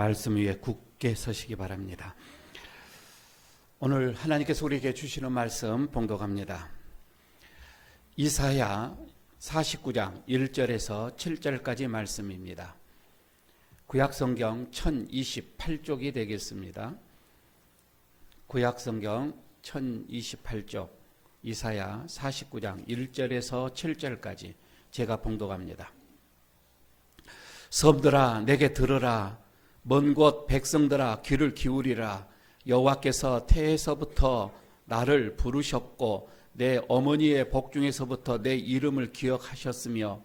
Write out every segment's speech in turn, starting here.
말씀 위에 굳게 서시기 바랍니다. 오늘 하나님께서 우리에게 주시는 말씀 봉독합니다. 이사야 49장 1절에서 7절까지 말씀입니다. 구약성경 1028쪽이 되겠습니다. 구약성경 1028쪽 이사야 49장 1절에서 7절까지 제가 봉독합니다. 섬들아 내게 들으라. 먼 곳 백성들아 귀를 기울이라. 여호와께서 태에서부터 나를 부르셨고 내 어머니의 복중에서부터 내 이름을 기억하셨으며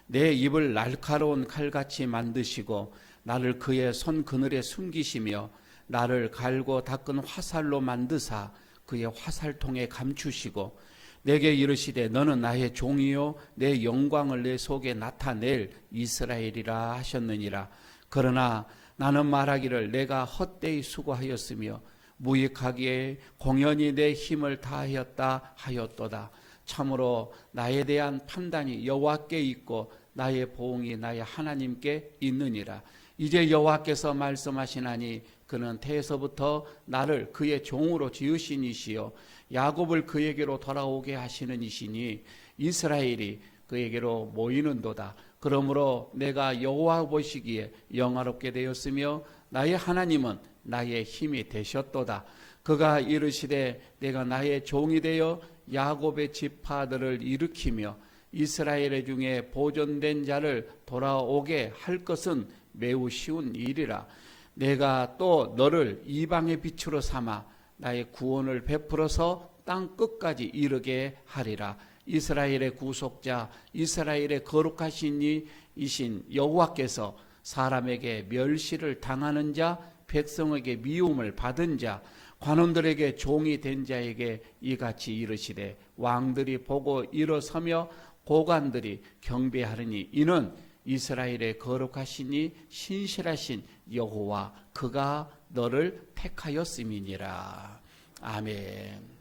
내 입을 날카로운 칼같이 만드시고 나를 그의 손 그늘에 숨기시며 나를 갈고 닦은 화살로 만드사 그의 화살통에 감추시고 내게 이르시되 너는 나의 종이요 내 영광을 내 속에 나타낼 이스라엘이라 하셨느니라. 그러나 나는 말하기를 내가 헛되이 수고하였으며 무익하기에 공연히 내 힘을 다하였다 하였도다. 참으로 나에 대한 판단이 여호와께 있고 나의 보응이 나의 하나님께 있느니라. 이제 여호와께서 말씀하시나니 그는 태에서부터 나를 그의 종으로 지으신 이시요 야곱을 그에게로 돌아오게 하시는 이시니 이스라엘이 그에게로 모이는도다. 그러므로 내가 여호와 보시기에 영화롭게 되었으며 나의 하나님은 나의 힘이 되셨도다. 그가 이르시되 내가 나의 종이 되어 야곱의 지파들을 일으키며 이스라엘 중에 보존된 자를 돌아오게 할 것은 매우 쉬운 일이라. 내가 또 너를 이방의 빛으로 삼아 나의 구원을 베풀어서 땅 끝까지 이르게 하리라. 이스라엘의 구속자 이스라엘의 거룩하신 이신 여호와께서 사람에게 멸시를 당하는 자 백성에게 미움을 받은 자 관원들에게 종이 된 자에게 이같이 이르시되 왕들이 보고 일어서며 고관들이 경배하리니 이는 이스라엘의 거룩하시니 신실하신 여호와 그가 너를 택하였음이니라. 아멘.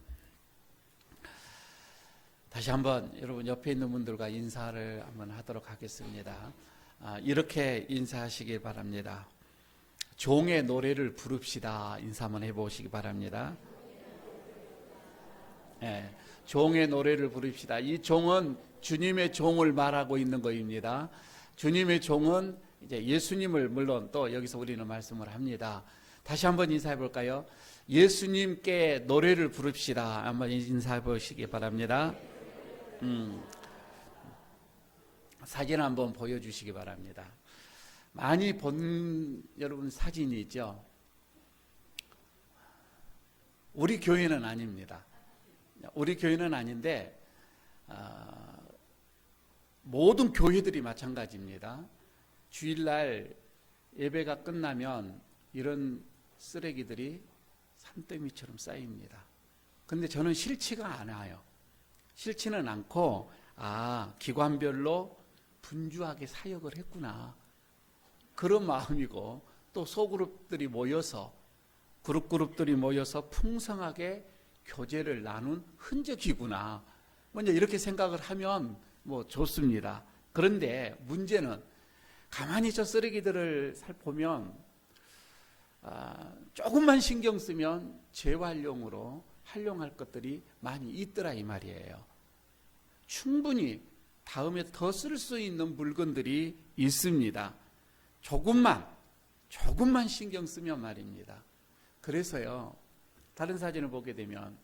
다시 한번 여러분 옆에 있는 분들과 인사를 한번 하도록 하겠습니다. 이렇게 인사하시기 바랍니다. 종의 노래를 부릅시다. 인사 한번 해보시기 바랍니다. 네, 종의 노래를 부릅시다. 이 종은 주님의 종을 말하고 있는 것입니다. 주님의 종은 이제 예수님을 물론 또 여기서 우리는 말씀을 합니다. 다시 한번 인사해 볼까요? 예수님께 노래를 부릅시다. 한번 인사해 보시기 바랍니다. 사진 한번 보여주시기 바랍니다. 많이 본 여러분 사진이 있죠. 우리 교회는 아닙니다. 우리 교회는 아닌데 모든 교회들이 마찬가지입니다. 주일날 예배가 끝나면 이런 쓰레기들이 산더미처럼 쌓입니다. 그런데 저는 싫지가 않아요. 싫지는 않고 기관별로 분주하게 사역을 했구나. 그런 마음이고 또 소그룹들이 모여서 그룹들이 모여서 풍성하게 교제를 나눈 흔적이구나. 먼저 이렇게 생각을 하면 좋습니다. 그런데 문제는 가만히 저 쓰레기들을 살펴보면 조금만 신경 쓰면 재활용으로 활용할 것들이 많이 있더라 이 말이에요. 충분히 다음에 더 쓸 수 있는 물건들이 있습니다. 조금만 신경 쓰면 말입니다. 그래서요, 다른 사진을 보게 되면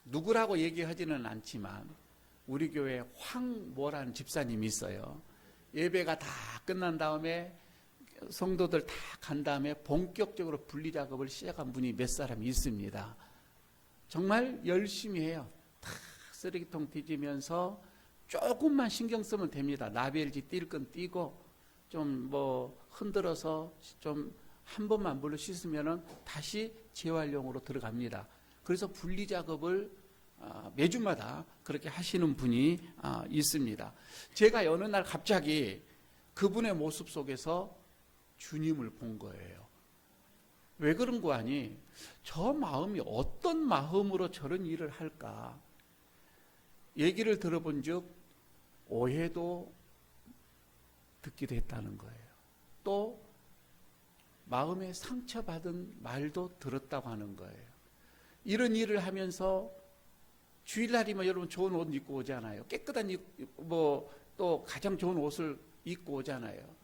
누구라고 얘기하지는 않지만 우리 교회에 황모라는 집사님이 있어요. 예배가 다 끝난 다음에 성도들 다 간 다음에 본격적으로 분리 작업을 시작한 분이 몇 사람이 있습니다. 정말 열심히 해요. 다 쓰레기통 뒤지면서 조금만 신경 쓰면 됩니다. 나벨지 뛸 건 띄고 좀 흔들어서 좀 한 번만 물로 씻으면은 다시 재활용으로 들어갑니다. 그래서 분리 작업을 매주마다 그렇게 하시는 분이 있습니다. 제가 어느 날 갑자기 그분의 모습 속에서 주님을 본 거예요. 왜 그런 거 아니? 저 마음이 어떤 마음으로 저런 일을 할까? 얘기를 들어본 즉 오해도 듣기도 했다는 거예요. 또 마음에 상처받은 말도 들었다고 하는 거예요. 이런 일을 하면서 주일날이면 여러분 좋은 옷 입고 오잖아요. 깨끗한 또 가장 좋은 옷을 입고 오잖아요.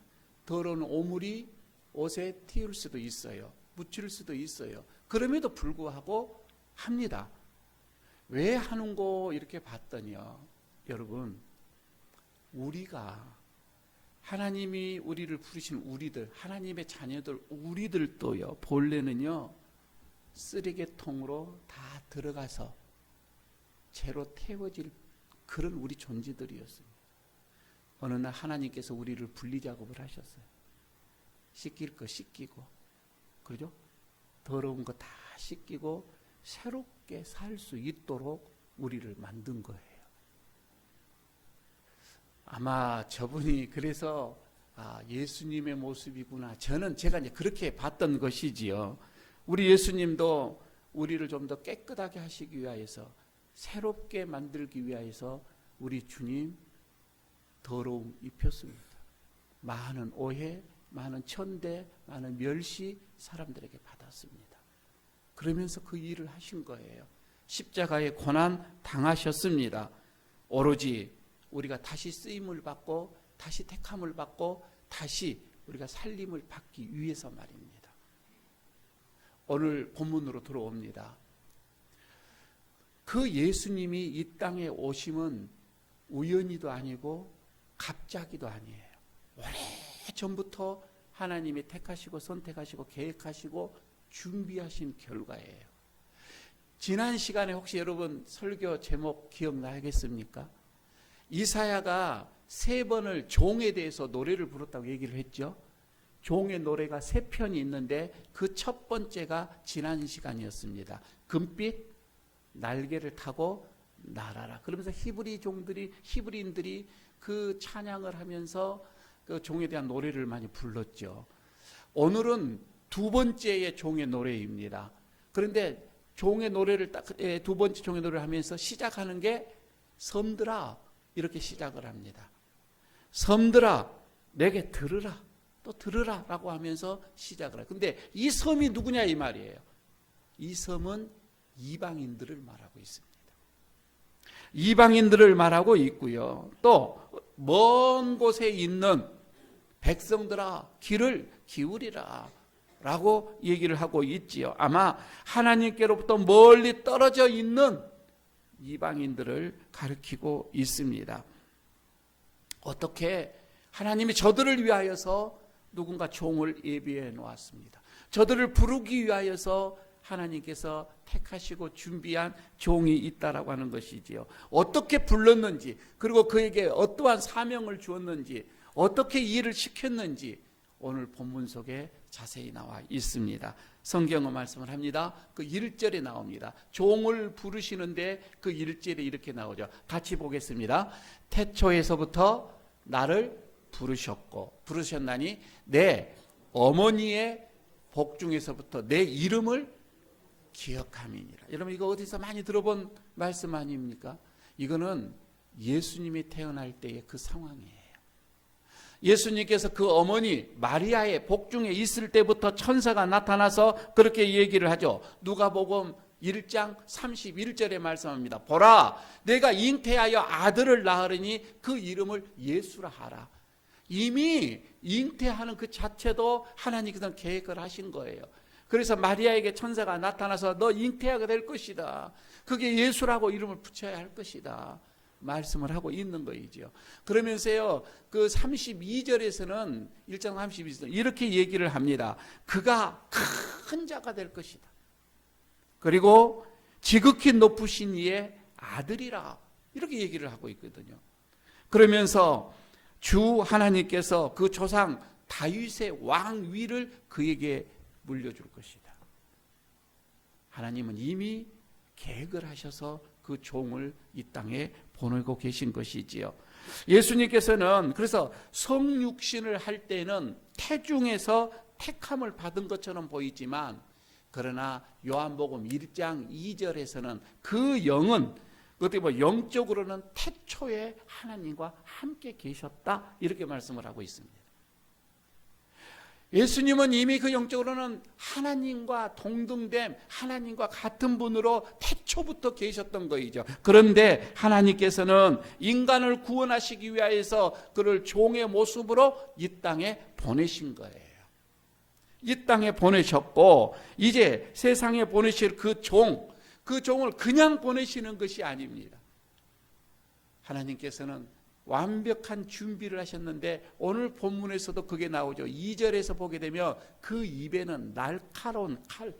더러운 오물이 옷에 튀을 수도 있어요. 묻힐 수도 있어요. 그럼에도 불구하고 합니다. 왜 하는고 이렇게 봤더니요. 여러분, 우리가 하나님이 우리를 부르신 우리들, 하나님의 자녀들, 우리들도요. 본래는요. 쓰레기통으로 다 들어가서 죄로 태워질 그런 우리 존재들이었습니다. 어느 날 하나님께서 우리를 분리작업을 하셨어요. 씻길 거 씻기고, 그죠? 더러운 거 다 씻기고 새롭게 살 수 있도록 우리를 만든 거예요. 아마 저분이 그래서 예수님의 모습이구나. 제가 이제 그렇게 봤던 것이지요. 우리 예수님도 우리를 좀 더 깨끗하게 하시기 위하여서, 새롭게 만들기 위하여서 우리 주님 더러움 입혔습니다. 많은 오해, 많은 천대, 많은 멸시 사람들에게 받았습니다. 그러면서 그 일을 하신 거예요. 십자가의 고난 당하셨습니다. 오로지 우리가 다시 쓰임을 받고 다시 택함을 받고 다시 우리가 살림을 받기 위해서 말입니다. 오늘 본문으로 들어옵니다. 그 예수님이 이 땅에 오심은 우연히도 아니고 갑자기도 아니에요. 오래전부터 하나님이 택하시고 선택하시고 계획하시고 준비하신 결과예요. 지난 시간에 혹시 여러분 설교 제목 기억나겠습니까? 이사야가 3번을 종에 대해서 노래를 부르었다고 얘기를 했죠. 종의 노래가 3편이 있는데 그 첫 번째가 지난 시간이었습니다. 금빛 날개를 타고 날아라. 그러면서 히브리인들이 그 찬양을 하면서 그 종에 대한 노래를 많이 불렀죠. 오늘은 2번째의 종의 노래입니다. 그런데 종의 노래를 두 번째 종의 노래를 하면서 시작하는 게 섬들아 이렇게 시작을 합니다. 섬들아 내게 들으라 또 들으라 라고 하면서 시작을 해요. 근데 이 섬이 누구냐 이 말이에요. 이 섬은 이방인들을 말하고 있습니다. 이방인들을 말하고 있고요. 또 먼 곳에 있는 백성들아 귀를 기울이라 라고 얘기를 하고 있지요. 아마 하나님께로부터 멀리 떨어져 있는 이방인들을 가리키고 있습니다. 어떻게 하나님이 저들을 위하여서 누군가 종을 예비해 놓았습니다. 저들을 부르기 위하여서 하나님께서 택하시고 준비한 종이 있다라고 하는 것이지요. 어떻게 불렀는지, 그리고 그에게 어떠한 사명을 주었는지, 어떻게 일을 시켰는지 오늘 본문 속에 자세히 나와 있습니다. 성경은 말씀을 합니다. 그 1절에 나옵니다. 종을 부르시는데 그 1절에 이렇게 나오죠. 같이 보겠습니다. 태초에서부터 나를 부르셨나니 내 어머니의 복중에서부터 내 이름을 기억함이니라. 여러분 이거 어디서 많이 들어본 말씀 아닙니까? 이거는 예수님이 태어날 때의 그 상황이에요. 예수님께서 그 어머니 마리아의 복중에 있을 때부터 천사가 나타나서 그렇게 얘기를 하죠. 누가복음 1장 31절에 말씀합니다. 보라 내가 잉태하여 아들을 낳으리니 그 이름을 예수라 하라. 이미 잉태하는 그 자체도 하나님께서 계획을 하신 거예요. 그래서 마리아에게 천사가 나타나서 너 잉태하게 될 것이다. 그게 예수라고 이름을 붙여야 할 것이다. 말씀을 하고 있는 거이죠. 그러면서요, 그 32절에서는 1장 32절 이렇게 얘기를 합니다. 그가 큰 자가 될 것이다. 그리고 지극히 높으신 이의 아들이라. 이렇게 얘기를 하고 있거든요. 그러면서 주 하나님께서 그 조상 다윗의 왕위를 그에게 물려줄 것이다. 하나님은 이미 계획을 하셔서 그 종을 이 땅에 보내고 계신 것이지요. 예수님께서는 그래서 성육신을 할 때는 태중에서 택함을 받은 것처럼 보이지만 그러나 요한복음 1장 2절에서는 그 영은 어떻게 보면 영적으로는 태초에 하나님과 함께 계셨다 이렇게 말씀을 하고 있습니다. 예수님은 이미 그 영적으로는 하나님과 동등됨, 하나님과 같은 분으로 태초부터 계셨던 거이죠. 그런데 하나님께서는 인간을 구원하시기 위하여서 그를 종의 모습으로 이 땅에 보내신 거예요. 이 땅에 보내셨고 이제 세상에 보내실 그 종을 그냥 보내시는 것이 아닙니다. 하나님께서는 완벽한 준비를 하셨는데 오늘 본문에서도 그게 나오죠. 2절에서 보게 되면 그 입에는 날카로운 칼,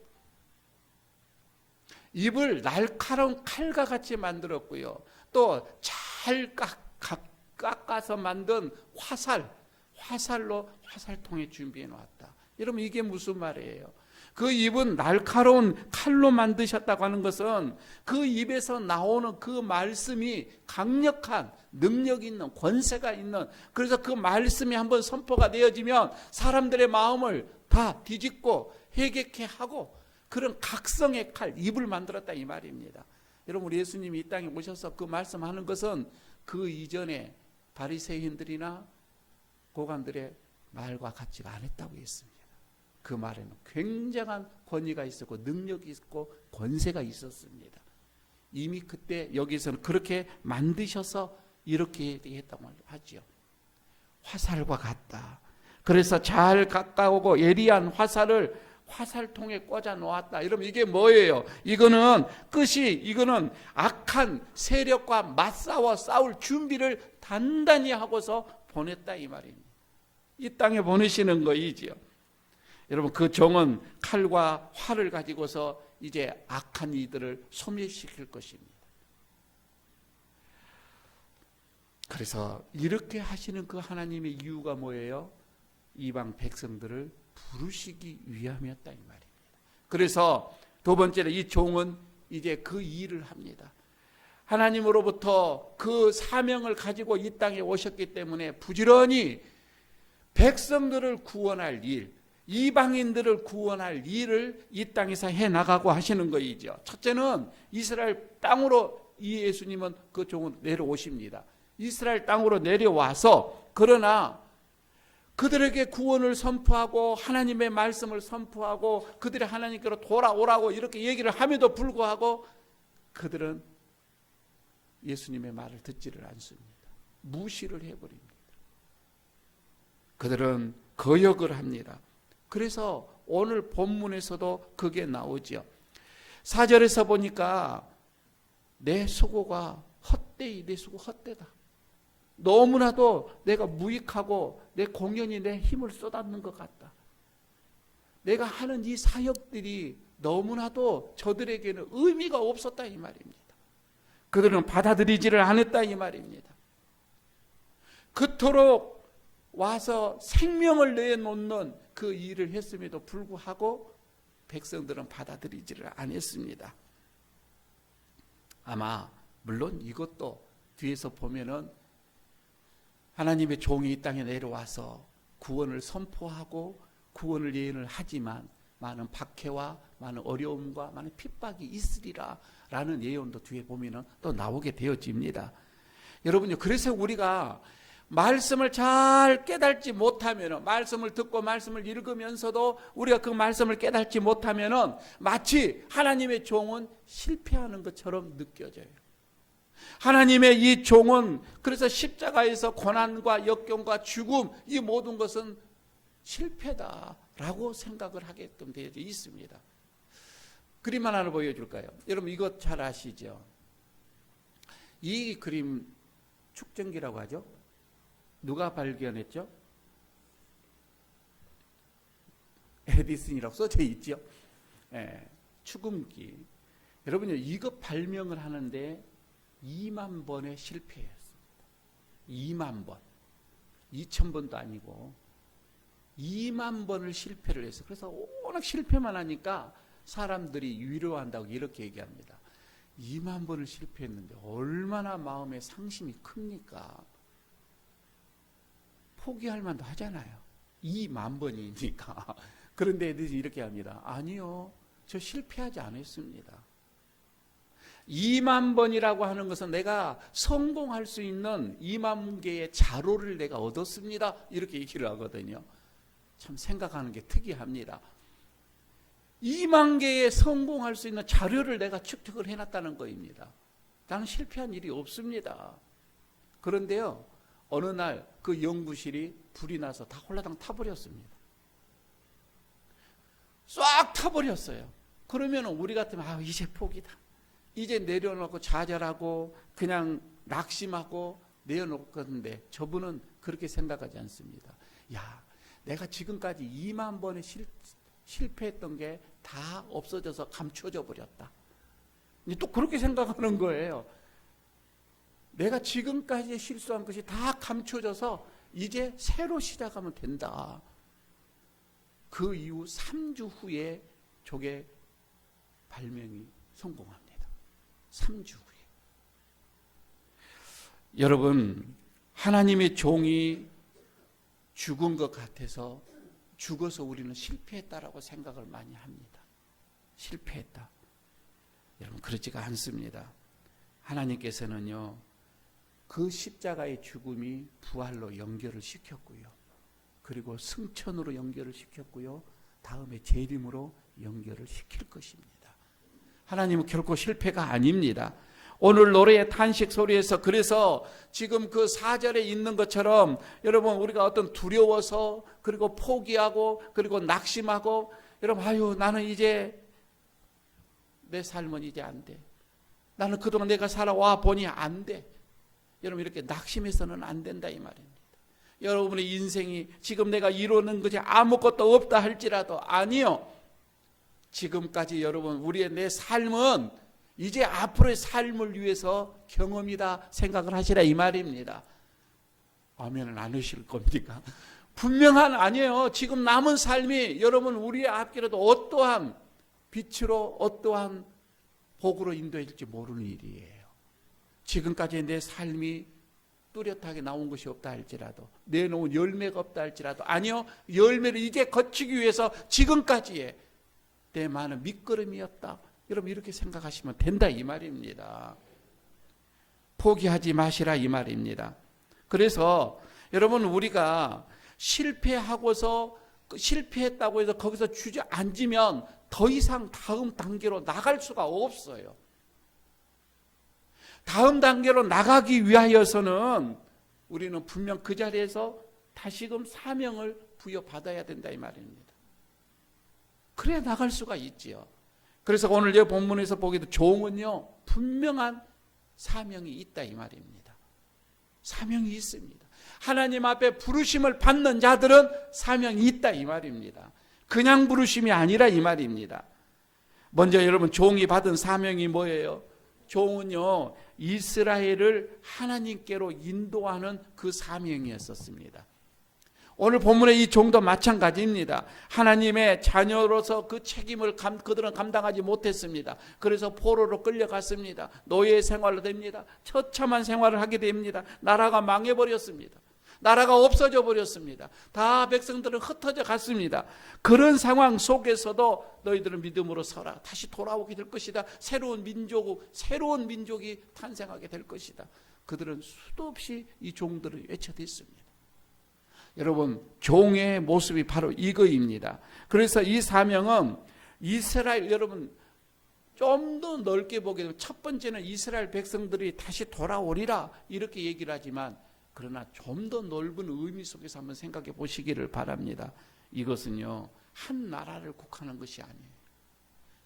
입을 날카로운 칼과 같이 만들었고요. 또 잘 깎아서 만든 화살로 화살통에 준비해 놓았다. 여러분 이게 무슨 말이에요? 그 입은 날카로운 칼로 만드셨다고 하는 것은 그 입에서 나오는 그 말씀이 강력한 능력 있는 권세가 있는, 그래서 그 말씀이 한번 선포가 되어지면 사람들의 마음을 다 뒤집고 회개케 하고 그런 각성의 칼, 입을 만들었다 이 말입니다. 여러분 우리 예수님이 이 땅에 오셔서 그 말씀하는 것은 그 이전에 바리새인들이나 고관들의 말과 같지가 않았다고 했습니다. 그 말에는 굉장한 권위가 있었고 능력이 있고 권세가 있었습니다. 이미 그때 여기서는 그렇게 만드셔서 이렇게 했다고 하죠. 화살과 같다. 그래서 잘 가까우고 예리한 화살을 화살통에 꽂아 놓았다. 여러분 이게 뭐예요? 이거는 악한 세력과 맞싸워 싸울 준비를 단단히 하고서 보냈다 이 말입니다. 이 땅에 보내시는 거이지요. 여러분 그 종은 칼과 활을 가지고서 이제 악한 이들을 소멸시킬 것입니다. 그래서 이렇게 하시는 그 하나님의 이유가 뭐예요? 이방 백성들을 부르시기 위함이었다 이 말입니다. 그래서 두 번째로 이 종은 이제 그 일을 합니다. 하나님으로부터 그 사명을 가지고 이 땅에 오셨기 때문에 부지런히 백성들을 구원할 일, 이방인들을 구원할 일을 이 땅에서 해나가고 하시는 것이죠. 첫째는 이스라엘 땅으로 이 예수님은 그 종은 내려오십니다. 이스라엘 땅으로 내려와서 그러나 그들에게 구원을 선포하고 하나님의 말씀을 선포하고 그들이 하나님께로 돌아오라고 이렇게 얘기를 함에도 불구하고 그들은 예수님의 말을 듣지를 않습니다. 무시를 해버립니다. 그들은 거역을 합니다. 그래서 오늘 본문에서도 그게 나오죠. 4절에서 보니까 내 수고가 헛되이, 내 수고 헛되다. 너무나도 내가 무익하고 내 공연히 내 힘을 쏟았는 것 같다. 내가 하는 이 사역들이 너무나도 저들에게는 의미가 없었다 이 말입니다. 그들은 받아들이지를 않았다 이 말입니다. 그토록 와서 생명을 내놓는 그 일을 했음에도 불구하고 백성들은 받아들이지를 않았습니다. 아마 물론 이것도 뒤에서 보면은 하나님의 종이 이 땅에 내려와서 구원을 선포하고 구원을 예언을 하지만 많은 박해와 많은 어려움과 많은 핍박이 있으리라 라는 예언도 뒤에 보면은 또 나오게 되어집니다. 여러분요, 그래서 우리가 말씀을 잘 깨닫지 못하면, 말씀을 듣고 말씀을 읽으면서도 우리가 그 말씀을 깨닫지 못하면 마치 하나님의 종은 실패하는 것처럼 느껴져요. 하나님의 이 종은 그래서 십자가에서 고난과 역경과 죽음, 이 모든 것은 실패다라고 생각을 하게끔 되어 있습니다. 그림 하나를 보여줄까요? 여러분 이거 잘 아시죠? 이 그림 축전기라고 하죠. 누가 발견했죠? 에디슨이라고 써져 있죠. 축음기. 여러분요, 이거 발명을 하는데 2만 번의 실패였습니다. 2만 번. 2,000번도 아니고 2만 번을 실패를 했어요. 그래서 워낙 실패만 하니까 사람들이 위로한다고 이렇게 얘기합니다. 2만 번을 실패했는데 얼마나 마음의 상심이 큽니까? 포기할 만도 하잖아요. 2만 번이니까. 그런데 애들이 이렇게 합니다. 아니요, 저 실패하지 않았습니다. 2만 번이라고 하는 것은 내가 성공할 수 있는 2만 개의 자료를 내가 얻었습니다. 이렇게 얘기를 하거든요. 참 생각하는 게 특이합니다. 2만 개의 성공할 수 있는 자료를 내가 축적을 해놨다는 거입니다. 나는 실패한 일이 없습니다. 그런데요, 어느 날 그 연구실이 불이 나서 다 홀라당 타버렸습니다. 싹 타버렸어요. 그러면 우리 같으면 이제 포기다. 이제 내려놓고 좌절하고 그냥 낙심하고 내려놓겠는데 저분은 그렇게 생각하지 않습니다. 내가 지금까지 2만 번의 실패했던 게 다 없어져서 감춰져 버렸다. 또 그렇게 생각하는 거예요. 내가 지금까지 실수한 것이 다 감춰져서 이제 새로 시작하면 된다. 그 이후 3주 후에 저게 발명이 성공합니다. 3주 후에. 여러분, 하나님의 종이 죽은 것 같아서 죽어서 우리는 실패했다라고 생각을 많이 합니다. 실패했다. 여러분, 그렇지가 않습니다. 하나님께서는요, 그 십자가의 죽음이 부활로 연결을 시켰고요. 그리고 승천으로 연결을 시켰고요. 다음에 재림으로 연결을 시킬 것입니다. 하나님은 결코 실패가 아닙니다. 오늘 노래의 탄식 소리에서 그래서 지금 그 4절에 있는 것처럼 여러분 우리가 어떤 두려워서 그리고 포기하고 그리고 낙심하고 여러분 나는 이제 내 삶은 이제 안 돼. 나는 그동안 내가 살아와 보니 안 돼. 여러분 이렇게 낙심해서는 안 된다 이 말입니다. 여러분의 인생이 지금 내가 이루는 것이 아무것도 없다 할지라도 아니요. 지금까지 여러분 우리의 내 삶은 이제 앞으로의 삶을 위해서 경험이다 생각을 하시라 이 말입니다. 아멘은 안 하실 겁니까? 분명한 아니에요. 지금 남은 삶이 여러분 우리의 앞길에도 어떠한 빛으로 어떠한 복으로 인도해질지 모르는 일이에요. 지금까지 내 삶이 뚜렷하게 나온 것이 없다 할지라도 내놓은 열매가 없다 할지라도 아니요. 열매를 이제 거치기 위해서 지금까지의 내 많은 밑거름이었다. 여러분 이렇게 생각하시면 된다 이 말입니다. 포기하지 마시라 이 말입니다. 그래서 여러분 우리가 실패하고서 실패했다고 해서 거기서 주저앉으면 더 이상 다음 단계로 나갈 수가 없어요. 다음 단계로 나가기 위하여서는 우리는 분명 그 자리에서 다시금 사명을 부여받아야 된다 이 말입니다. 그래야 나갈 수가 있지요. 그래서 오늘 이 본문에서 보기도 종은요 분명한 사명이 있다 이 말입니다. 사명이 있습니다. 하나님 앞에 부르심을 받는 자들은 사명이 있다 이 말입니다. 그냥 부르심이 아니라 이 말입니다. 먼저 여러분 종이 받은 사명이 뭐예요? 종은요 이스라엘을 하나님께로 인도하는 그 사명이었었습니다. 오늘 본문의 이 종도 마찬가지입니다. 하나님의 자녀로서 그 책임을 그들은 감당하지 못했습니다. 그래서 포로로 끌려갔습니다. 노예 생활을 됩니다. 처참한 생활을 하게 됩니다. 나라가 망해버렸습니다. 나라가 없어져 버렸습니다. 다 백성들은 흩어져 갔습니다. 그런 상황 속에서도 너희들은 믿음으로 서라. 다시 돌아오게 될 것이다. 새로운 민족이 탄생하게 될 것이다. 그들은 수도 없이 이 종들을 외쳐댔습니다. 여러분 종의 모습이 바로 이거입니다. 그래서 이 사명은 이스라엘 여러분 좀 더 넓게 보게 되면 첫 번째는 이스라엘 백성들이 다시 돌아오리라 이렇게 얘기를 하지만 그러나 좀 더 넓은 의미 속에서 한번 생각해 보시기를 바랍니다. 이것은요 한 나라를 국한한 것이 아니에요.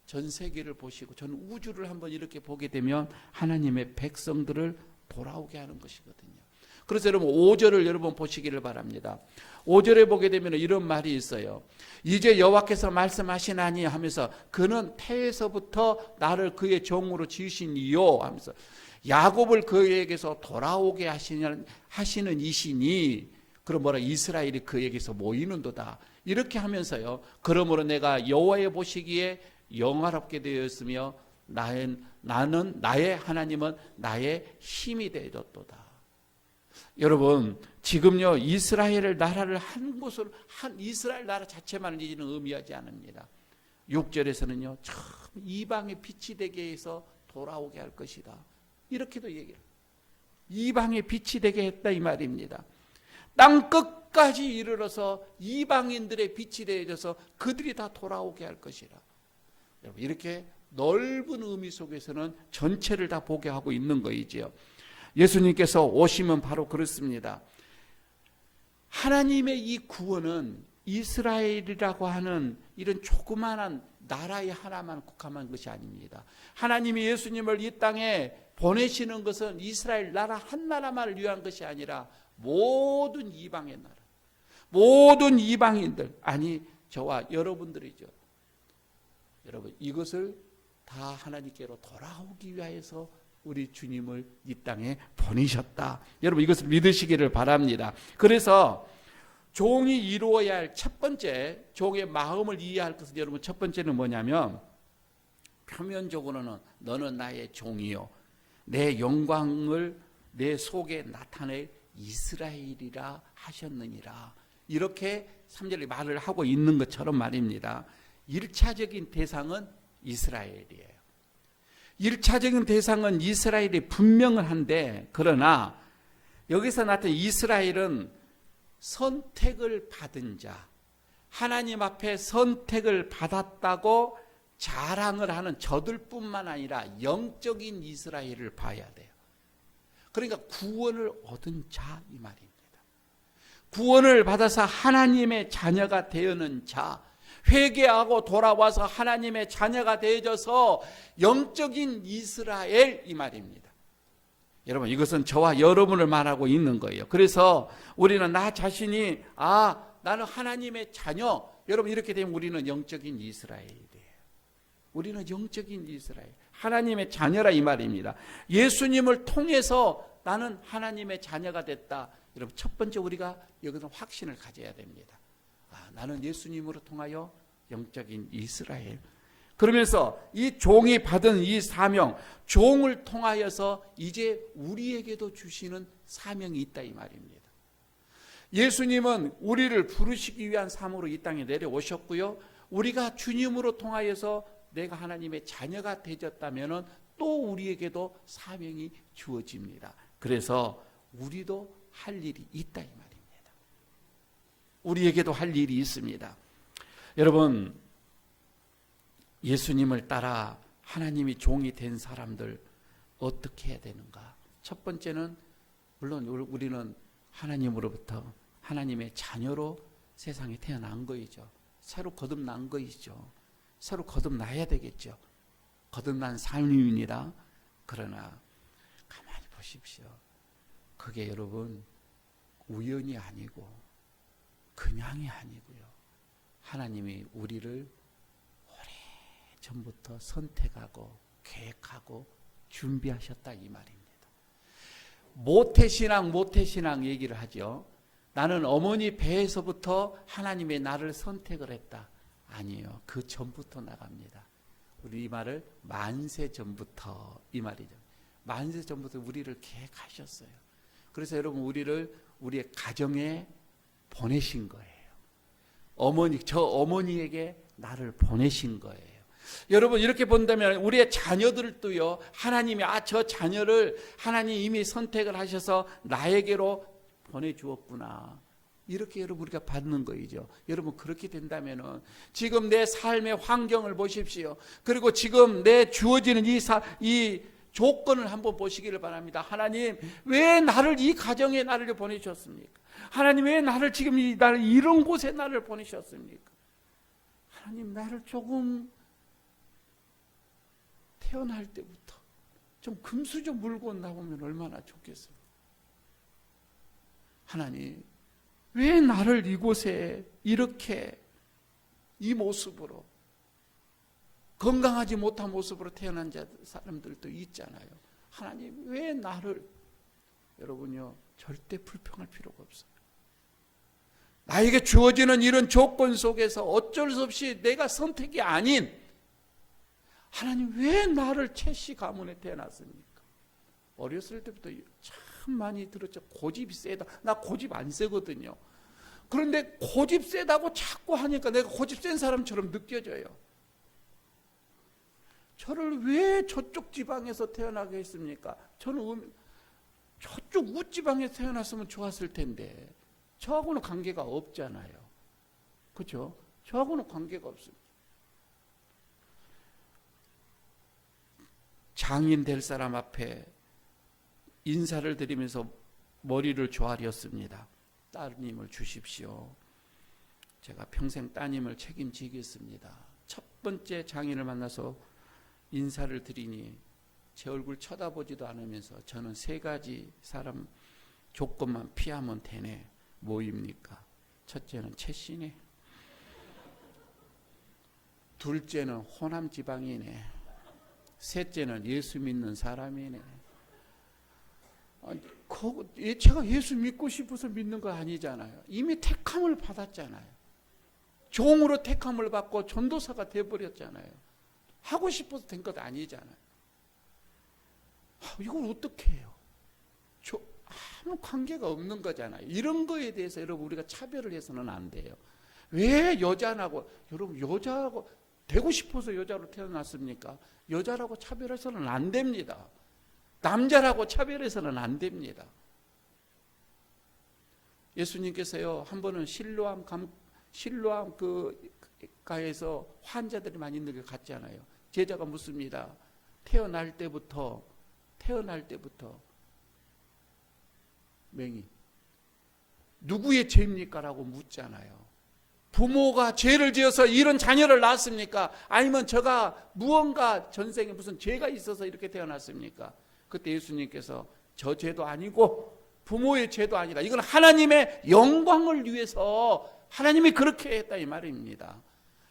전 세계를 보시고 전 우주를 한번 이렇게 보게 되면 하나님의 백성들을 돌아오게 하는 것이거든요. 그래서 여러분 5절을 여러분 보시기를 바랍니다. 5절에 보게 되면 이런 말이 있어요. 이제 여호와께서 말씀하시나니 하면서 그는 태에서부터 나를 그의 종으로 지으신 이요 하면서 야곱을 그에게서 돌아오게 하시는 이시니 그럼 뭐라 이스라엘이 그에게서 모이는도다 이렇게 하면서요 그러므로 내가 여호와의 보시기에 영화롭게 되었으며 나의 하나님은 나의 힘이 되었도다. 여러분 지금요 이스라엘 나라를 한 곳으로 한 이스라엘 나라 자체만을 이제는 의미하지 않습니다. 6절에서는요 참 이방의 빛이 되게 해서 돌아오게 할 것이다 이렇게도 얘기해요. 이방의 빛이 되게 했다 이 말입니다. 땅 끝까지 이르러서 이방인들의 빛이 되어져서 그들이 다 돌아오게 할 것이라. 여러분, 이렇게 넓은 의미 속에서는 전체를 다 보게 하고 있는 거이지요. 예수님께서 오시면 바로 그렇습니다. 하나님의 이 구원은 이스라엘이라고 하는 이런 조그마한 나라의 하나만 국한한 것이 아닙니다. 하나님이 예수님을 이 땅에 보내시는 것은 이스라엘 나라 한 나라만을 위한 것이 아니라 모든 이방의 나라, 모든 이방인들, 아니 저와 여러분들이죠. 여러분, 이것을 다 하나님께로 돌아오기 위하여서 우리 주님을 이 땅에 보내셨다. 여러분, 이것을 믿으시기를 바랍니다. 그래서 종이 이루어야 할 첫 번째, 종의 마음을 이해할 것은, 여러분, 첫 번째는 뭐냐면, 표면적으로는 너는 나의 종이요, 내 영광을 내 속에 나타낼 이스라엘이라 하셨느니라. 이렇게 3절에 말을 하고 있는 것처럼 말입니다. 1차적인 대상은 이스라엘이에요. 1차적인 대상은 이스라엘이 분명은 한데, 그러나 여기서 나타난 이스라엘은 선택을 받은 자, 하나님 앞에 선택을 받았다고 자랑을 하는 저들뿐만 아니라 영적인 이스라엘을 봐야 돼요. 그러니까 구원을 얻은 자, 이 말입니다. 구원을 받아서 하나님의 자녀가 되어는 자, 회개하고 돌아와서 하나님의 자녀가 되어져서 영적인 이스라엘, 이 말입니다. 여러분, 이것은 저와 여러분을 말하고 있는 거예요. 그래서 우리는 나 자신이 나는 하나님의 자녀, 여러분, 이렇게 되면 우리는 영적인 이스라엘이에요. 우리는 영적인 이스라엘, 하나님의 자녀라, 이 말입니다. 예수님을 통해서 나는 하나님의 자녀가 됐다. 여러분, 첫 번째 우리가 여기서 확신을 가져야 됩니다. 나는 예수님으로 통하여 영적인 이스라엘. 그러면서 이 종이 받은 이 사명, 종을 통하여서 이제 우리에게도 주시는 사명이 있다, 이 말입니다. 예수님은 우리를 부르시기 위한 삶으로 이 땅에 내려오셨고요, 우리가 주님으로 통하여서 내가 하나님의 자녀가 되었다면 또 우리에게도 사명이 주어집니다. 그래서 우리도 할 일이 있다, 이 말입니다. 우리에게도 할 일이 있습니다. 여러분, 예수님을 따라 하나님이 종이 된 사람들 어떻게 해야 되는가? 첫 번째는 물론 우리는 하나님으로부터 하나님의 자녀로 세상에 태어난 거이죠. 새로 거듭난 거이죠. 새로 거듭나야 되겠죠. 거듭난 삶입니다. 그러나 가만히 보십시오. 그게 여러분 우연이 아니고 그냥이 아니고요, 하나님이 우리를 오래전부터 선택하고 계획하고 준비하셨다, 이 말입니다. 모태신앙 얘기를 하죠. 나는 어머니 배에서부터 하나님의 나를 선택을 했다. 아니에요. 그 전부터 나갑니다. 우리 이 말을 만세 전부터, 이 말이죠. 만세 전부터 우리를 계획하셨어요. 그래서 여러분, 우리를 우리의 가정에 보내신 거예요. 저 어머니에게 나를 보내신 거예요. 여러분, 이렇게 본다면 우리의 자녀들도요, 하나님이 저 자녀를 하나님 이미 선택을 하셔서 나에게로 보내주었구나, 이렇게 여러분 우리가 받는 거이죠. 여러분, 그렇게 된다면은 지금 내 삶의 환경을 보십시오. 그리고 지금 내 주어지는 이 조건을 한번 보시기를 바랍니다. 하나님, 왜 나를 이 가정에 나를 보내셨습니까? 하나님, 왜 나를 지금 이런 곳에 나를 보내셨습니까? 하나님, 나를 조금 태어날 때부터 좀 금수 좀 물고 나오면 얼마나 좋겠어요. 하나님, 왜 나를 이곳에 이렇게 이 모습으로, 건강하지 못한 모습으로 태어난 사람들도 있잖아요. 하나님, 왜 나를, 여러분요, 절대 불평할 필요가 없어요. 나에게 주어지는 이런 조건 속에서 어쩔 수 없이 내가 선택이 아닌, 하나님, 왜 나를 채씨 가문에 태어났습니까? 어렸을 때부터 참 많이 들었죠. 고집이 세다. 나 고집 안 세거든요. 그런데 고집 세다고 자꾸 하니까 내가 고집 센 사람처럼 느껴져요. 저를 왜 저쪽 지방에서 태어나게 했습니까? 저는 저쪽 웃지방에 태어났으면 좋았을 텐데, 저하고는 관계가 없잖아요. 그렇죠? 저하고는 관계가 없습니다. 장인 될 사람 앞에 인사를 드리면서 머리를 조아렸습니다. 따님을 주십시오. 제가 평생 따님을 책임지겠습니다. 첫 번째 장인을 만나서 인사를 드리니 제 얼굴 쳐다보지도 않으면서 저는 3가지 사람 조건만 피하면 되네. 뭐입니까? 첫째는 채씨네. 둘째는 호남 지방이네. 셋째는 예수 믿는 사람이네. 제가 예수 믿고 싶어서 믿는 거 아니잖아요. 이미 택함을 받았잖아요. 종으로 택함을 받고 전도사가 돼버렸잖아요. 하고 싶어서 된 것 아니잖아요. 이걸 어떻게 해요? 아무 관계가 없는 거잖아요. 이런 거에 대해서 여러분 우리가 차별을 해서는 안 돼요. 왜 여자라고, 여러분 여자하고 되고 싶어서 여자로 태어났습니까? 여자라고 차별해서는 안 됩니다. 남자라고 차별해서는 안 됩니다. 예수님께서요, 한 번은 실로암 그 가에서 환자들이 많이 있는 게 갔잖아요. 제자가 묻습니다. 태어날 때부터 맹이 누구의 죄입니까? 라고 묻잖아요. 부모가 죄를 지어서 이런 자녀를 낳았습니까? 아니면 저가 무언가 전생에 무슨 죄가 있어서 이렇게 태어났습니까? 그때 예수님께서 저 죄도 아니고 부모의 죄도 아니다. 이건 하나님의 영광을 위해서 하나님이 그렇게 했다 이 말입니다.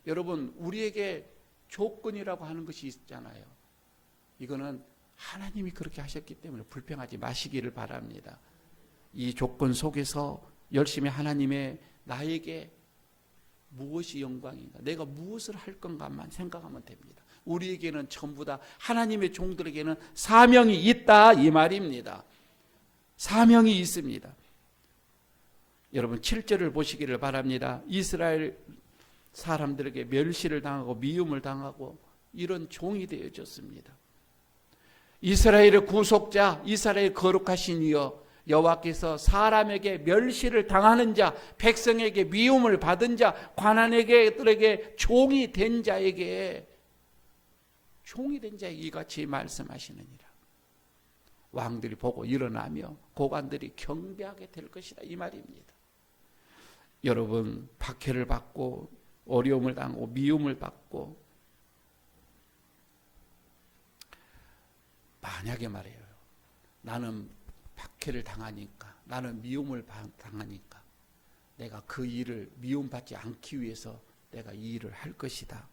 여러분 우리에게 조건이라고 하는 것이 있잖아요. 이거는 하나님이 그렇게 하셨기 때문에 불평하지 마시기를 바랍니다. 이 조건 속에서 열심히 하나님의 나에게 무엇이 영광인가, 내가 무엇을 할 건가만 생각하면 됩니다. 우리에게는 전부 다 하나님의 종들에게는 사명이 있다 이 말입니다. 사명이 있습니다. 여러분 7절을 보시기를 바랍니다. 이스라엘 사람들에게 멸시를 당하고 미움을 당하고 이런 종이 되어졌습니다. 이스라엘의 구속자, 이스라엘 거룩하신 이여, 여호와께서 사람에게 멸시를 당하는 자, 백성에게 미움을 받은 자, 관원에게 종이 된 자에게 이같이 말씀하시느니라. 왕들이 보고 일어나며 고관들이 경배하게 될 것이다 이 말입니다. 여러분 박해를 받고 어려움을 당하고 미움을 받고, 만약에 말이에요, 나는 박해를 당하니까, 나는 미움을 당하니까 내가 그 일을 미움받지 않기 위해서 내가 이 일을 할 것이다.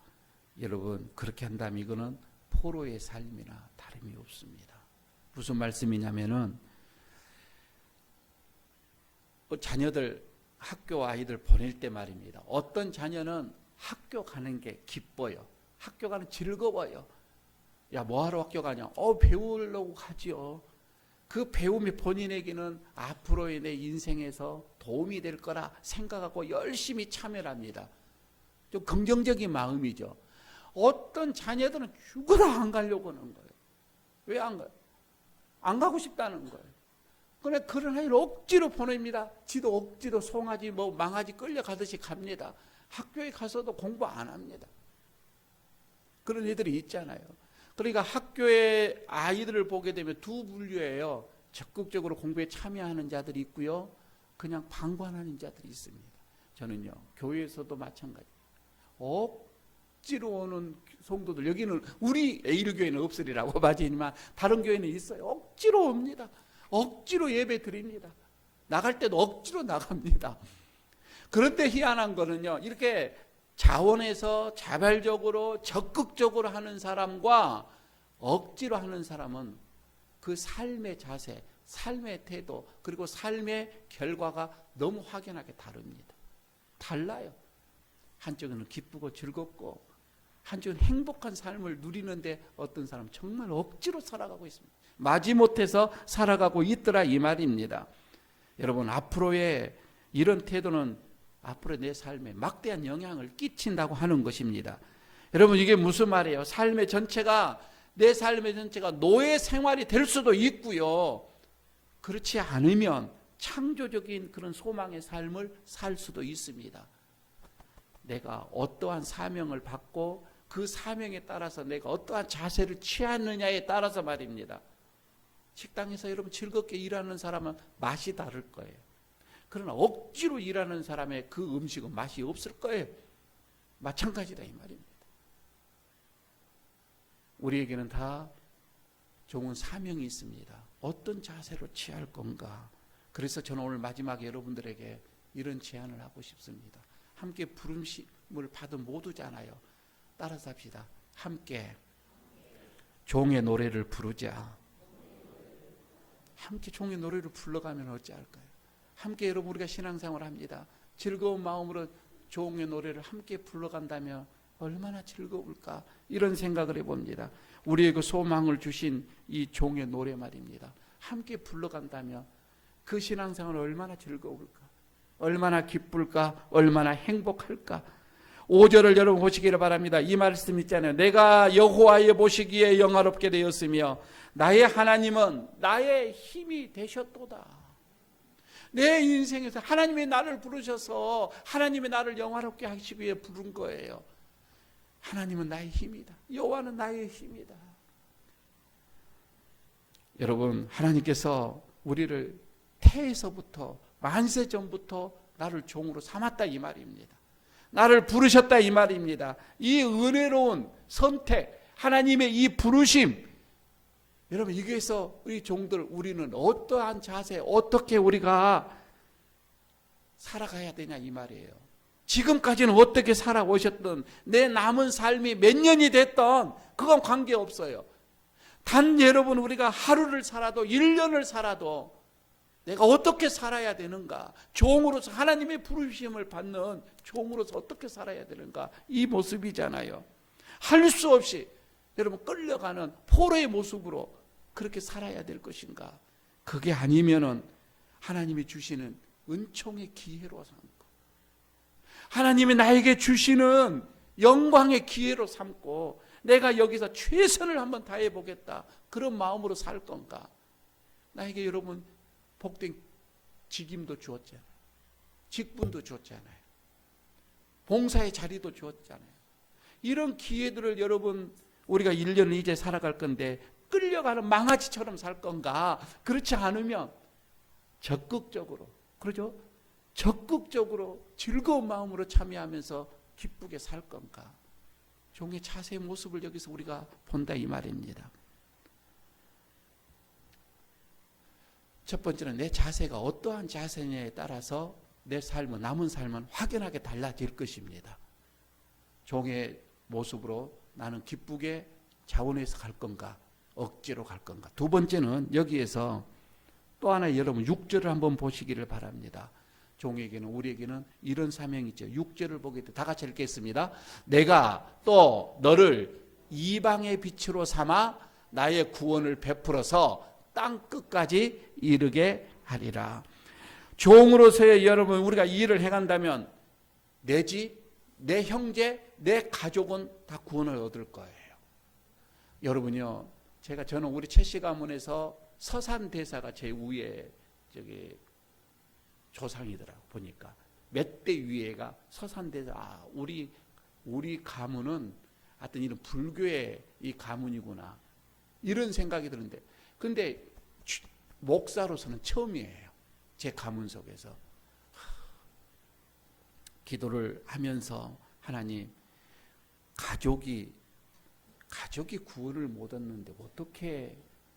여러분 그렇게 한다면 이거는 포로의 삶이나 다름이 없습니다. 무슨 말씀이냐면은 자녀들 학교 아이들 보낼 때 말입니다. 어떤 자녀는 학교 가는 게 기뻐요. 학교 가는 즐거워요. 야, 뭐하러 학교 가냐? 배우려고 가지요. 그 배움이 본인에게는 앞으로의 내 인생에서 도움이 될 거라 생각하고 열심히 참여를 합니다. 좀 긍정적인 마음이죠. 어떤 자녀들은 죽어라 안 가려고 하는 거예요. 왜 안 가요? 안 가고 싶다는 거예요. 그런데 그런 아이를 억지로 보냅니다. 지도 억지로 송아지 망아지 끌려가듯이 갑니다. 학교에 가서도 공부 안 합니다. 그런 애들이 있잖아요. 그러니까 학교에 아이들을 보게 되면 두 분류예요. 적극적으로 공부에 참여하는 자들이 있고요, 그냥 방관하는 자들이 있습니다. 저는요, 교회에서도 마찬가지예요. 억지로 오는 성도들, 여기는 우리 에이르 교회는 없으리라고 맞지만 다른 교회는 있어요. 억지로 옵니다. 억지로 예배 드립니다. 나갈 때도 억지로 나갑니다. 그런데 희한한 거는요, 이렇게 자원해서 자발적으로 적극적으로 하는 사람과 억지로 하는 사람은 그 삶의 자세, 삶의 태도, 그리고 삶의 결과가 너무 확연하게 다릅니다. 달라요. 한쪽은 기쁘고 즐겁고 한쪽은 행복한 삶을 누리는데 어떤 사람은 정말 억지로 살아가고 있습니다. 마지못해서 살아가고 있더라 이 말입니다. 여러분 앞으로의 이런 태도는 앞으로 내 삶에 막대한 영향을 끼친다고 하는 것입니다. 여러분 이게 무슨 말이에요? 내 삶의 전체가 노예 생활이 될 수도 있고요, 그렇지 않으면 창조적인 그런 소망의 삶을 살 수도 있습니다. 내가 어떠한 사명을 받고 그 사명에 따라서 내가 어떠한 자세를 취하느냐에 따라서 말입니다. 식당에서 여러분 즐겁게 일하는 사람은 맛이 다를 거예요. 그러나 억지로 일하는 사람의 그 음식은 맛이 없을 거예요. 마찬가지다 이 말입니다. 우리에게는 다 좋은 사명이 있습니다. 어떤 자세로 취할 건가. 그래서 저는 오늘 마지막에 여러분들에게 이런 제안을 하고 싶습니다. 함께 부름을 받은 모두잖아요. 따라서 합시다. 함께 종의 노래를 부르자. 함께 종의 노래를 불러가면 어찌할까요? 함께 여러분 우리가 신앙생활을 합니다. 즐거운 마음으로 종의 노래를 함께 불러간다면 얼마나 즐거울까 이런 생각을 해봅니다. 우리에게 소망을 주신 이 종의 노래 말입니다. 함께 불러간다면 그 신앙생활은 얼마나 즐거울까, 얼마나 기쁠까, 얼마나 행복할까. 5절을 여러분 보시기를 바랍니다. 이 말씀 있잖아요. 내가 여호와의 보시기에 영화롭게 되었으며 나의 하나님은 나의 힘이 되셨도다. 내 인생에서 하나님이 나를 부르셔서 하나님이 나를 영화롭게 하시기 위해 부른 거예요. 하나님은 나의 힘이다. 여호와는 나의 힘이다. 여러분, 하나님께서 우리를 태에서부터 만세 전부터 나를 종으로 삼았다 이 말입니다. 나를 부르셨다 이 말입니다. 이 은혜로운 선택, 하나님의 이 부르심, 여러분 여기에서 우리 종들 우리는 어떠한 자세, 어떻게 우리가 살아가야 되냐 이 말이에요. 지금까지는 어떻게 살아오셨던 내 남은 삶이 몇 년이 됐던 그건 관계없어요. 단 여러분 우리가 하루를 살아도 1년을 살아도 내가 어떻게 살아야 되는가, 종으로서 하나님의 부르심을 받는 종으로서 어떻게 살아야 되는가, 이 모습이잖아요. 할 수 없이 여러분 끌려가는 포로의 모습으로 그렇게 살아야 될 것인가. 그게 아니면은 하나님이 주시는 은총의 기회로 삼고 하나님이 나에게 주시는 영광의 기회로 삼고 내가 여기서 최선을 한번 다해 보겠다 그런 마음으로 살 건가. 나에게 여러분 복된 직임도 주었잖아요. 직분도 주었잖아요. 봉사의 자리도 주었잖아요. 이런 기회들을 여러분 우리가 1년을 이제 살아갈 건데 끌려가는 망아지처럼 살 건가. 그렇지 않으면 적극적으로, 그러죠? 적극적으로 즐거운 마음으로 참여하면서 기쁘게 살 건가. 종의 자세의 모습을 여기서 우리가 본다 이 말입니다. 첫 번째는 내 자세가 어떠한 자세냐에 따라서 내 삶은, 남은 삶은 확연하게 달라질 것입니다. 종의 모습으로 나는 기쁘게 자원해서 갈 건가, 억지로 갈 건가. 두 번째는 여기에서 또 하나 여러분 6절을 한번 보시기를 바랍니다. 종에게는, 우리에게는 이런 사명이 있죠. 6절을 보게 돼 다 같이 읽겠습니다. 내가 또 너를 이방의 빛으로 삼아 나의 구원을 베풀어서 땅 끝까지 이르게 하리라. 종으로서의 여러분 우리가 이 일을 해간다면 내 집, 내 형제, 내 가족은 다 구원을 얻을 거예요. 여러분요, 저는 우리 최씨 가문에서 서산 대사가 제 위에 조상이더라고 보니까 몇 대 위에가 서산 대사. 우리 가문은 하여튼 이런 불교의 이 가문이구나 이런 생각이 드는데, 근데 목사로서는 처음이에요. 제 가문 속에서 기도를 하면서 하나님, 가족이 구원을 못 얻는데 어떻게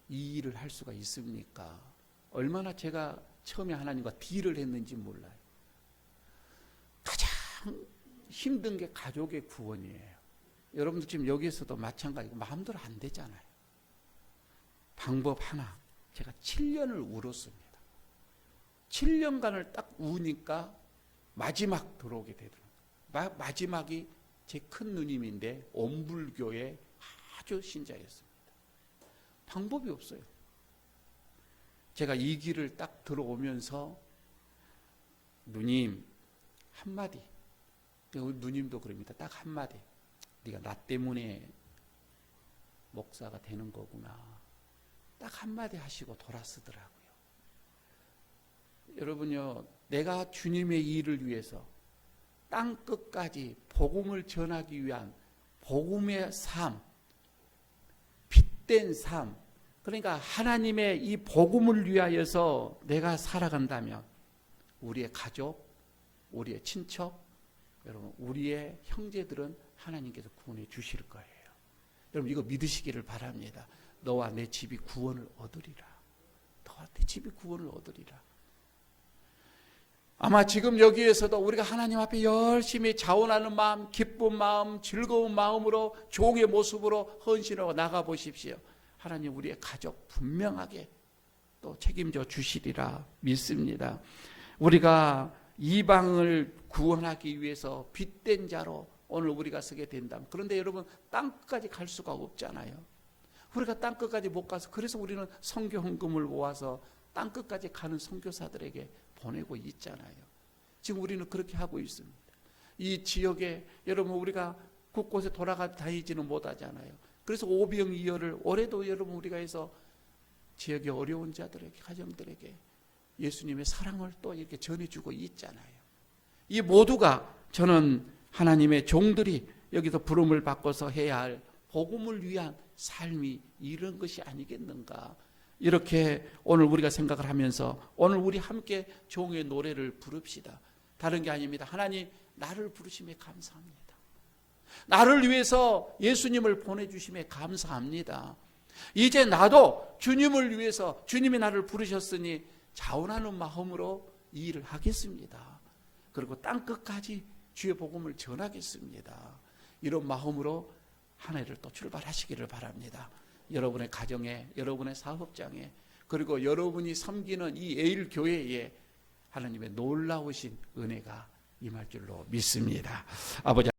이 일을 할 수가 있습니까? 얼마나 제가 처음에 하나님과 딜을 했는지 몰라요. 가장 힘든 게 가족의 구원이에요. 여러분들 지금 여기에서도 마찬가지고 마음대로 안 되잖아요. 방법 하나, 제가 7년을 울었습니다. 7년간을 딱 우니까 마지막 들어오게 되더라고요. 마지막이 제 큰 누님인데 엄불교의 아주 신자였습니다. 방법이 없어요. 제가 이 길을 딱 들어오면서 누님 한마디, 누님도 그럽니다. 딱 한마디, 네가 나 때문에 목사가 되는 거구나. 딱 한마디 하시고 돌아서더라고요. 여러분요, 내가 주님의 일을 위해서 땅 끝까지 복음을 전하기 위한 복음의 삶, 빛된 삶, 그러니까 하나님의 이 복음을 위하여서 내가 살아간다면 우리의 가족, 우리의 친척, 여러분 우리의 형제들은 하나님께서 구원해 주실 거예요. 여러분 이거 믿으시기를 바랍니다. 너와 내 집이 구원을 얻으리라. 너와 내 집이 구원을 얻으리라. 아마 지금 여기에서도 우리가 하나님 앞에 열심히 자원하는 마음, 기쁜 마음, 즐거운 마음으로 종의 모습으로 헌신하고 나가보십시오. 하나님 우리의 가족 분명하게 또 책임져 주시리라 믿습니다. 우리가 이방을 구원하기 위해서 빛된 자로 오늘 우리가 서게 된다면, 그런데 여러분 땅끝까지 갈 수가 없잖아요. 우리가 땅끝까지 못 가서, 그래서 우리는 선교 헌금을 모아서 땅끝까지 가는 선교사들에게 보내고 있잖아요. 지금 우리는 그렇게 하고 있습니다. 이 지역에 여러분 우리가 곳곳에 돌아가 다니지는 못하잖아요. 그래서 오병이어를 올해도 여러분 우리가 해서 지역의 어려운 자들에게, 가정들에게 예수님의 사랑을 또 이렇게 전해주고 있잖아요. 이 모두가 저는 하나님의 종들이 여기서 부름을 바꿔서 해야 할 복음을 위한 삶이 이런 것이 아니겠는가, 이렇게 오늘 우리가 생각을 하면서 오늘 우리 함께 종의 노래를 부릅시다. 다른 게 아닙니다. 하나님 나를 부르심에 감사합니다. 나를 위해서 예수님을 보내주심에 감사합니다. 이제 나도 주님을 위해서, 주님이 나를 부르셨으니 자원하는 마음으로 이 일을 하겠습니다. 그리고 땅끝까지 주의 복음을 전하겠습니다. 이런 마음으로 한 해를 또 출발하시기를 바랍니다. 여러분의 가정에, 여러분의 사업장에, 그리고 여러분이 섬기는 이 에일교회에 하나님의 놀라우신 은혜가 임할 줄로 믿습니다. 아버지